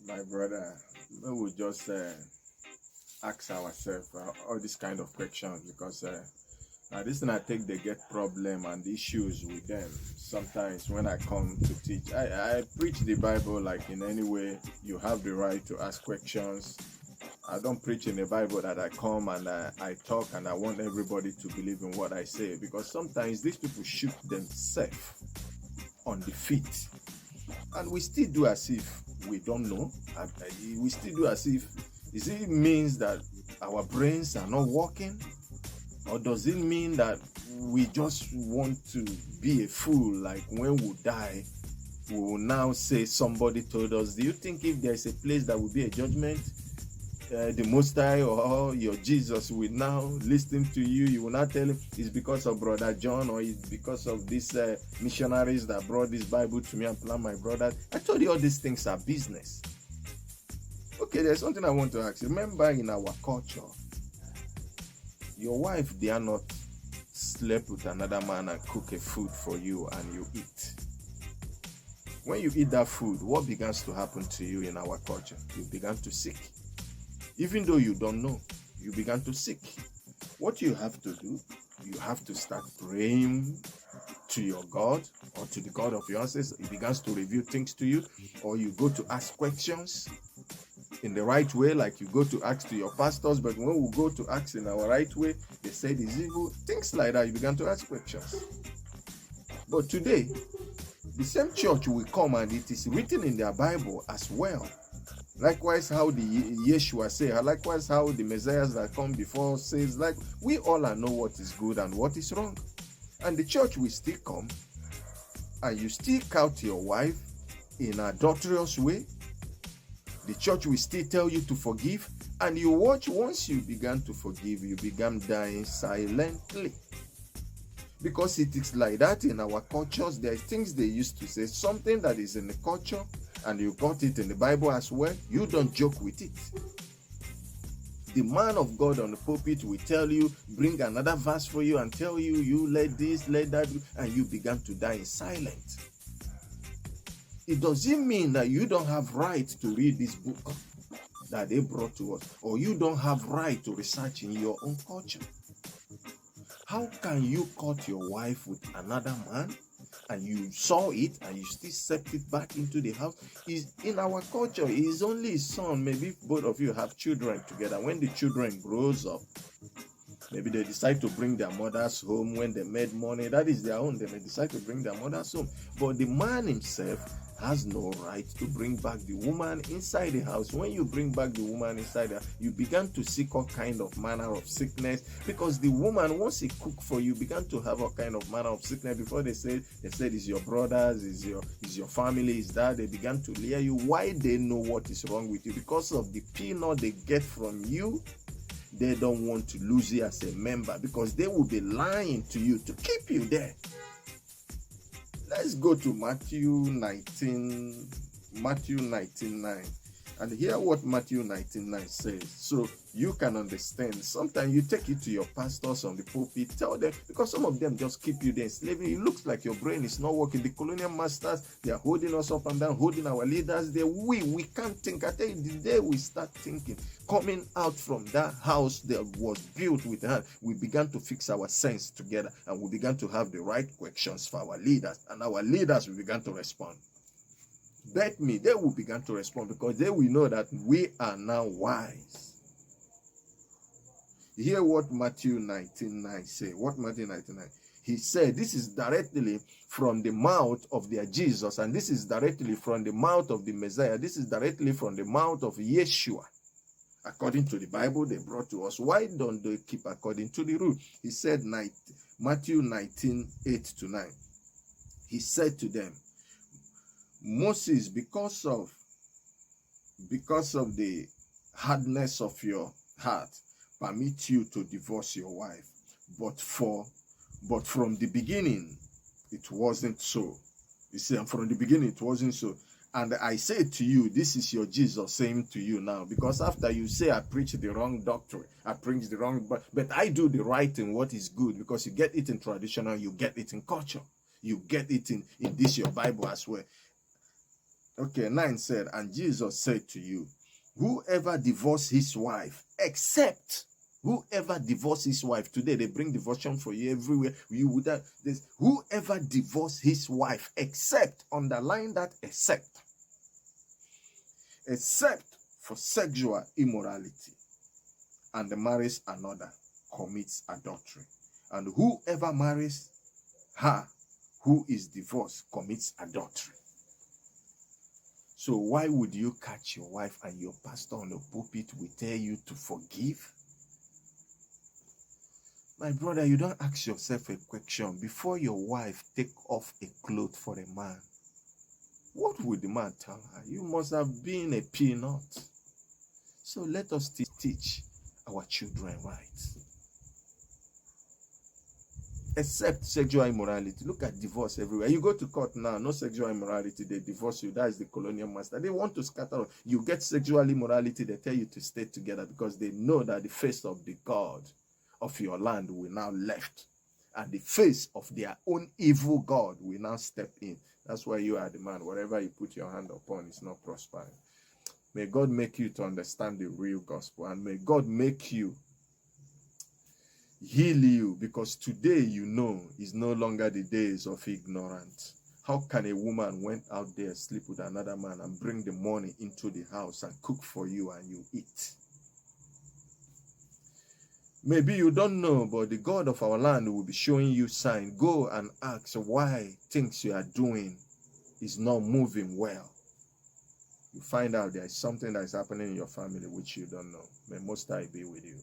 My brother, we will just ask ourselves all these kind of questions because now this thing I take they get problem and issues with them. Sometimes when I come to teach, I preach the Bible like in any way you have the right to ask questions. I don't preach in the Bible that I come and I talk and I want everybody to believe in what I say because sometimes these people shoot themselves on the feet and we still do as if we don't know. And we still do as if is it means that our brains are not working, or does it mean that we just want to be a fool? Like when we die, we will now say somebody told us. Do you think if there's a place that will be a judgment, the Most High or your Jesus will now listen to you? You will not tell him it's because of Brother John or it's because of these missionaries that brought this Bible to me and plant my brother. I told you all these things are business. Okay, there's something I want to ask. Remember in our culture, your wife dare not sleep with another man and cook a food for you and you eat. When you eat that food, what begins to happen to you in our culture? You began to sick. Even though you don't know, you began to sick. What you have to do, you have to start praying to your God or to the God of your ancestors. He begins to reveal things to you, or you go to ask questions in the right way, like you go to ask to your pastors. But when we go to ask in our right way, they said it's evil. Things like that, you began to ask questions. But today, the same church will come and it is written in their Bible as well. Likewise, how the Yeshua say, likewise how the messiahs that come before says, like we all know what is good and what is wrong. And the church will still come and you still count your wife in an adulterous way. The church will still tell you to forgive, and you watch, once you began to forgive, you began dying silently. Because it is like that in our cultures. There are things they used to say, something that is in the culture, and you got it in the Bible as well. You don't joke with it. The man of God on the pulpit will tell you, bring another verse for you and tell you, you let this, let that, and you began to die in silence. It doesn't mean that you don't have right to read this book that they brought to us, or you don't have right to research in your own culture. How can you caught your wife with another man and you saw it and you still stepped it back into the house? Is in our culture, it is only his son. Maybe both of you have children together. When the children grows up, maybe they decide to bring their mothers home when they made money. That is their own. They may decide to bring their mothers home. But the man himself has no right to bring back the woman inside the house. When you bring back the woman inside the house, you began to seek all kind of manner of sickness, because the woman, once he cook for you, began to have all kind of manner of sickness. Before they said it's your brothers, is your family, is that, they began to lure you. Why? They know what is wrong with you. Because of the peanut they get from you, they don't want to lose you as a member, because they will be lying to you to keep you there. Let's go to Matthew 19:9, and hear what Matthew 19:9 says, so you can understand. Sometimes you take it to your pastors on the pulpit, tell them, because some of them just keep you there enslaving. It looks like your brain is not working. The colonial masters, they are holding us up and down, holding our leaders there. We can't think. I tell you, the day we start thinking, coming out from that house that was built with hand, we began to fix our sense together, and we began to have the right questions for our leaders, and our leaders will begin to respond. Bet me, they will begin to respond, because they will know that we are now wise. Hear what Matthew 19:9 say. What Matthew 19:9? He said, this is directly from the mouth of their Jesus, and this is directly from the mouth of the Messiah. This is directly from the mouth of Yeshua. According to the Bible they brought to us. Why don't they keep according to the rule? He said, Matthew 19:8-9. He said to them, Moses, because of the hardness of your heart, permit you to divorce your wife. But from the beginning, it wasn't so. You see, from the beginning, it wasn't so. And I say to you, this is your Jesus saying to you now, because after you say, I preach the wrong doctrine, I preach the wrong, but I do the right thing, what is good, because you get it in traditional, you get it in culture, you get it in this your Bible as well. Okay, 9 said, and Jesus said to you, whoever divorces his wife, except whoever divorces his wife, today they bring divorce for you everywhere. You would have this, whoever divorces his wife, except, underline that, except for sexual immorality, and marries another, commits adultery. And whoever marries her who is divorced commits adultery. So why would you catch your wife and your pastor on the pulpit will tell you to forgive? My brother, you don't ask yourself a question. Before your wife take off a cloth for a man, what would the man tell her? You must have been a peanut. So let us teach our children right. Except sexual immorality. Look at divorce everywhere. You go to court now, no sexual immorality, they divorce you. That is the colonial master. They want to scatter. You get sexual immorality, they tell you to stay together because they know that the face of the God of your land will now left. And the face of their own evil God will now step in. That's why you are the man. Whatever you put your hand upon is not prospering. May God make you to understand the real gospel. And may God make you heal you, because today you know is no longer the days of ignorance. How can a woman went out there, sleep with another man and bring the money into the house and cook for you and you eat? Maybe you don't know, but the God of our land will be showing you sign. Go and ask why things you are doing is not moving well. You find out there is something that is happening in your family which you don't know. May Most High be with you.